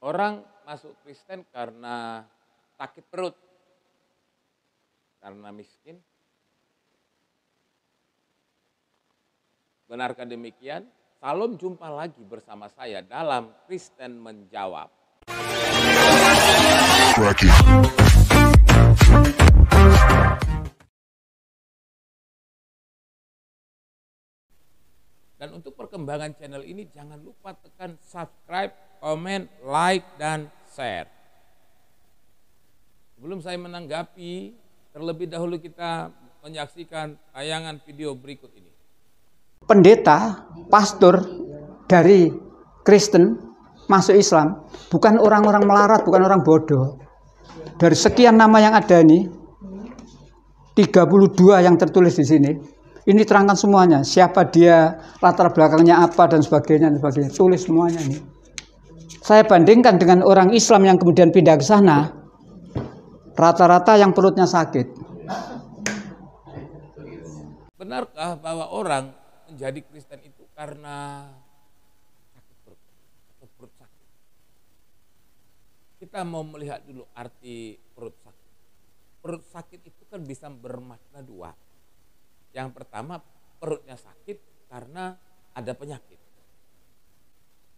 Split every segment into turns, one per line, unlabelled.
Orang masuk Kristen karena sakit perut, karena miskin. Benarkah demikian? Salam, jumpa lagi bersama saya dalam Kristen Menjawab. Dan untuk perkembangan channel ini jangan lupa tekan subscribe, komen, like, dan share. Sebelum saya menanggapi, terlebih dahulu kita menyaksikan tayangan video berikut ini.
Pendeta, pastor dari Kristen masuk Islam bukan orang-orang melarat, bukan orang bodoh. Dari sekian nama yang ada ini, 32 yang tertulis di sini, ini terangkan semuanya, siapa dia, latar belakangnya apa, dan sebagainya. Tulis semuanya ini. Saya bandingkan dengan orang Islam yang kemudian pindah ke sana, rata-rata yang perutnya sakit.
Benarkah bahwa orang menjadi Kristen itu karena sakit perut atau perut sakit? Kita mau melihat dulu arti perut sakit. Perut sakit itu kan bisa bermakna dua. Yang pertama, perutnya sakit karena ada penyakit.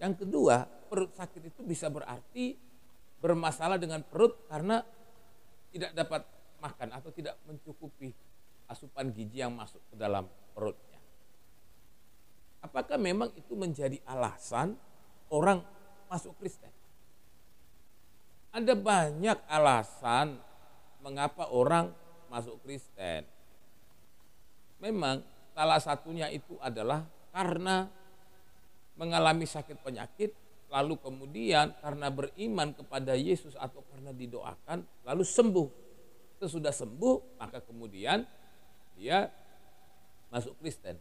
Yang kedua, perut sakit itu bisa berarti bermasalah dengan perut karena tidak dapat makan atau tidak mencukupi asupan gizi yang masuk ke dalam perutnya. Apakah memang itu menjadi alasan orang masuk Kristen? Ada banyak alasan mengapa orang masuk Kristen. Memang salah satunya itu adalah karena mengalami sakit penyakit, lalu kemudian karena beriman kepada Yesus atau karena didoakan, lalu sembuh. Sesudah sembuh, maka kemudian dia masuk Kristen.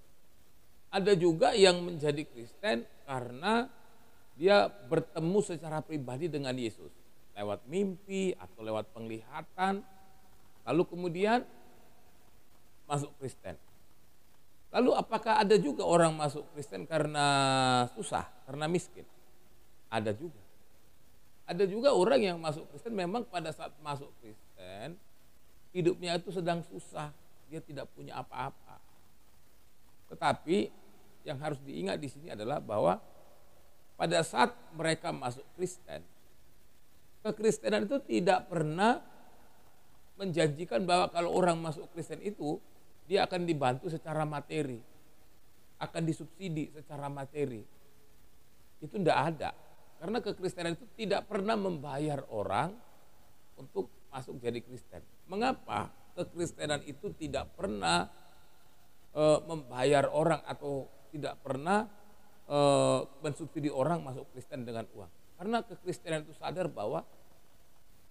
Ada juga yang menjadi Kristen karena dia bertemu secara pribadi dengan Yesus. Lewat mimpi atau lewat penglihatan, lalu kemudian masuk Kristen. Lalu apakah ada juga orang masuk Kristen karena susah, karena miskin? Ada juga. Ada juga orang yang masuk Kristen memang pada saat masuk Kristen, hidupnya itu sedang susah, dia tidak punya apa-apa. Tetapi yang harus diingat di sini adalah bahwa pada saat mereka masuk Kristen, kekristenan itu tidak pernah menjanjikan bahwa kalau orang masuk Kristen itu dia akan dibantu secara materi, akan disubsidi secara materi. Itu tidak ada. Karena kekristenan itu tidak pernah membayar orang untuk masuk jadi Kristen. Mengapa kekristenan itu tidak pernah membayar orang atau tidak pernah mensubsidi orang masuk Kristen dengan uang? Karena kekristenan itu sadar bahwa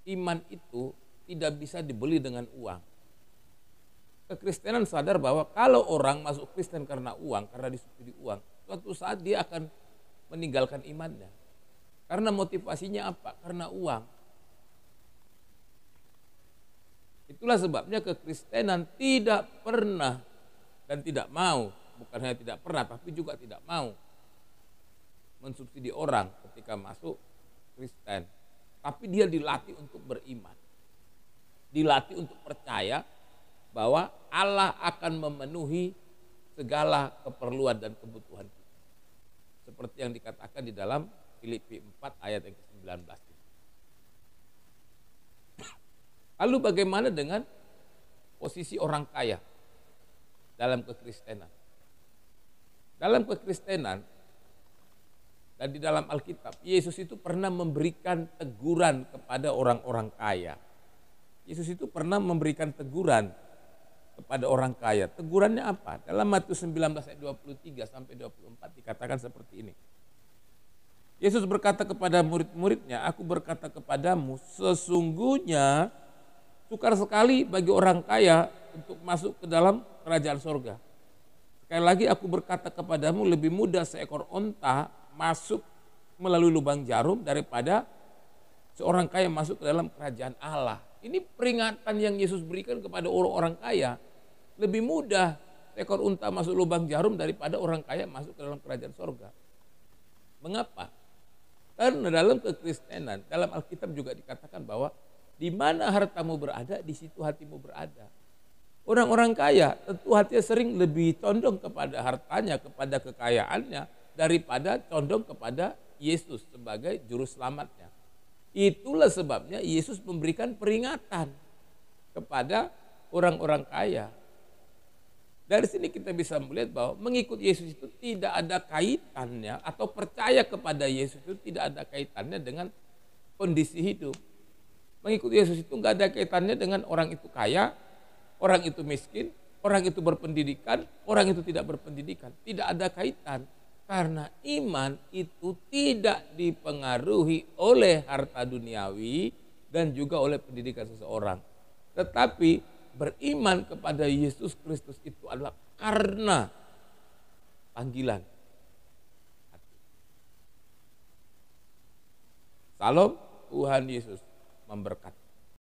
iman itu tidak bisa dibeli dengan uang. Kekristenan sadar bahwa kalau orang masuk Kristen karena uang, karena disubsidi uang, suatu saat dia akan meninggalkan imannya. Karena motivasinya apa? Karena uang. Itulah sebabnya kekristenan tidak pernah dan tidak mau, bukan hanya tidak pernah, tapi juga tidak mau mensubsidi orang ketika masuk Kristen. Tapi dia dilatih untuk beriman. Dilatih untuk percaya bahwa Allah akan memenuhi segala keperluan dan kebutuhan kita. Seperti yang dikatakan di dalam Filipi 4 ayat yang ke-19. Lalu bagaimana dengan posisi orang kaya dalam kekristenan? Dalam kekristenan dan di dalam Alkitab, Yesus itu pernah memberikan teguran kepada orang-orang kaya. Yesus itu pernah memberikan teguran kepada orang kaya. Tegurannya apa? Dalam Matius 19 ayat 23 sampai 24 dikatakan seperti ini. Yesus berkata kepada murid-muridnya, "Aku berkata kepadamu, sesungguhnya sukar sekali bagi orang kaya untuk masuk ke dalam kerajaan sorga. Sekali lagi aku berkata kepadamu, lebih mudah seekor onta masuk melalui lubang jarum daripada seorang kaya masuk ke dalam kerajaan Allah." Ini peringatan yang Yesus berikan kepada orang-orang kaya. Lebih mudah seekor unta masuk lubang jarum daripada orang kaya masuk ke dalam kerajaan sorga. Mengapa? Karena dalam kekristenan, dalam Alkitab juga dikatakan bahwa di mana hartamu berada, di situ hatimu berada. Orang-orang kaya tentu hatinya sering lebih condong kepada hartanya, kepada kekayaannya, daripada condong kepada Yesus sebagai juru selamatnya. Itulah sebabnya Yesus memberikan peringatan kepada orang-orang kaya. Dari sini kita bisa melihat bahwa mengikut Yesus itu tidak ada kaitannya, atau percaya kepada Yesus itu tidak ada kaitannya dengan kondisi hidup. Mengikut Yesus itu nggak ada kaitannya dengan orang itu kaya, orang itu miskin, orang itu berpendidikan, orang itu tidak berpendidikan. Tidak ada kaitan. Karena iman itu tidak dipengaruhi oleh harta duniawi dan juga oleh pendidikan seseorang. Tetapi beriman kepada Yesus Kristus itu adalah karena panggilan hati. Salam, Tuhan Yesus memberkati.